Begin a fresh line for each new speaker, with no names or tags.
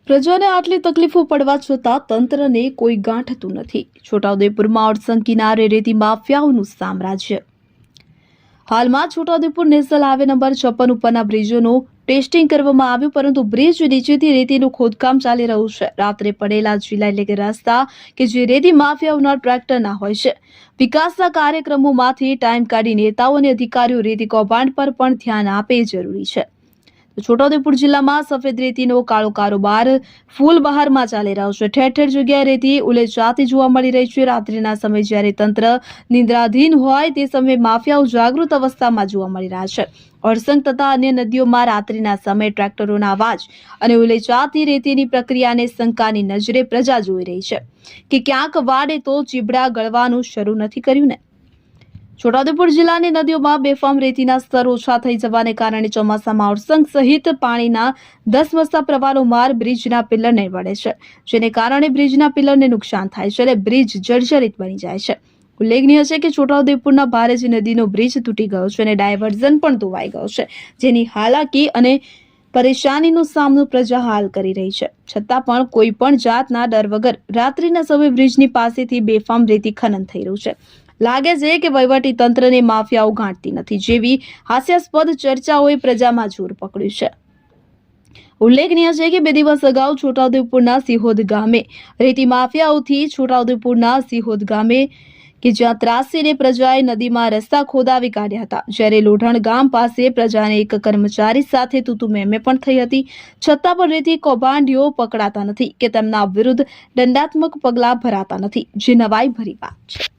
પ્રજાને આટલી તકલીફો પડવા છતાં તંત્રને કોઈ ગાંઠતું નથી। છોટાઉદેપુરમાં અડસંગ કિનારે રેતી માફિયાઓનું સામ્રાજ્ય। હાલમાં છોટાઉદેપુર નેશનલ હાઈવે નંબર 56 ઉપરના બ્રિજોનું ટેસ્ટિંગ કરવામાં આવ્યું, પરંતુ બ્રિજ નીચેથી રેતીનું ખોદકામ ચાલી રહ્યું છે। રાત્રે પડેલા જિલ્લા એટલે કે રસ્તા કે જે રેતી માફિયાઓના ટ્રેક્ટરના હોય છે। વિકાસના કાર્યક્રમોમાંથી ટાઈમ કાઢી નેતાઓ અને અધિકારીઓ રેતી કૌભાંડ પર પણ ધ્યાન આપે જરૂરી છે। છોટાઉદેપુર જિલ્લામાં સફેદ રેતીનો કાળો કારોબાર ફૂલ બહારમાં ચાલી રહ્યો છે। ઠેર ઠેર જગ્યાએ રેતી ઉલેચાતી જોવા મળી રહી છે। રાત્રિના સમયે જ્યારે તંત્ર નિંદ્રાધીન હોય તે સમયે માફિયાઓ જાગૃત અવસ્થામાં જોવા મળી રહ્યા છે। અડસંગ તથા અન્ય નદીઓમાં રાત્રિના સમયે ટ્રેક્ટરોના અવાજ અને ઉલેચાતી રેતીની પ્રક્રિયાને શંકાની નજરે પ્રજા જોઈ રહી છે કે ક્યાંક વાડે તો ચીબડા ગળવાનું શરૂ નથી કર્યું ને। છોટાઉદેપુર જિલ્લાની નદીઓમાં બેફામ રેતીના સ્તર ઓછા થઈ જવાને કારણે ચોમાસામાં અડસંગ સહિત પાણીના ધસમસતા પ્રવાહનો માર બ્રિજના પિલ્લરને વળે છે, જેને કારણે બ્રિજના પિલ્લરને નુકસાન થાય છે અને બ્રિજ જર્જરિત બની જાય છે। ઉલ્લેખનીય છે કે છોટાઉદેપુરના ભારેજ નદીનો બ્રિજ તૂટી ગયો છે અને ડાયવર્ઝન પણ ધોવાઈ ગયો છે, જેની હાલાકી અને પરેશાનીનો સામનો પ્રજા હાલ કરી રહી છે। છતાં પણ કોઈ પણ જાતના ડર વગર રાત્રિના સમયે બ્રિજની પાસેથી બેફામ રેતી ખનન થઈ રહ્યું છે। લાગે છે કે વહીવટી તંત્રને માફિયાઓ ગાંઠતી નથી જેવી હાસ્યાસ્પદ ચર્ચાઓએ પ્રજામાં જોર પકડ્યું છે। ઉલ્લેખનીય છે કે 2 દિવસ અગાઉ છોટાઉદેપુરના સિહોદ ગામે રેતી માફિયાઓથી છોટાઉદેપુરના સિહોદ ગામે કે જ્યાં ત્રાસીને પ્રજાએ નદીમાં રસ્તા ખોદાવી કાઢ્યા હતા, જ્યારે લોઢણ ગામ પાસે પ્રજાને એક કર્મચારી સાથે તૂતુ મેમે પણ થઈ હતી। છતાં પણ રેતી કૌભાંડીઓ પકડાતા નથી કે તેમના વિરુદ્ધ દંડાત્મક પગલાં ભરાતા નથી, જે નવાઈ ભરી વાત છે।